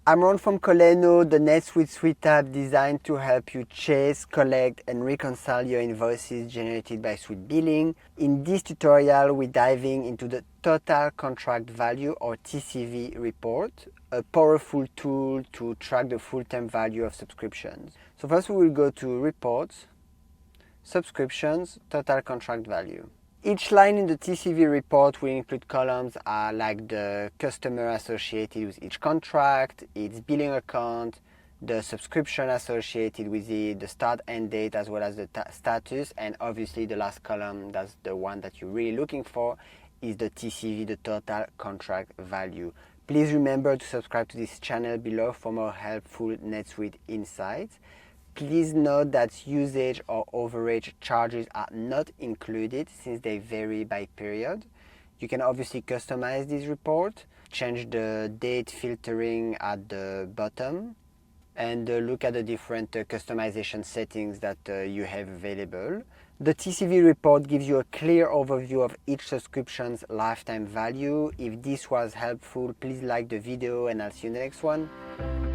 I'm Ron from Kolleno, the NetSuite suite app designed to help you chase, collect, and reconcile your invoices generated by SuiteBilling. In this tutorial, we're diving into the Total Contract Value or TCV report, a powerful tool to track the full-time value of subscriptions. So first we will go to Reports, Subscriptions, Total Contract Value. Each line in the TCV report will include columns like the customer associated with each contract, its billing account, the subscription associated with it, the start end date, as well as the status, and obviously the last column, that's the one that you're really looking for, is the TCV, the total contract value. Please remember to subscribe to this channel below for more helpful NetSuite insights. Please note that usage or overage charges are not included since they vary by period. You can obviously customize this report, change the date filtering at the bottom, and look at the different customization settings that you have available. The TCV report gives you a clear overview of each subscription's lifetime value. If this was helpful, please like the video and I'll see you in the next one.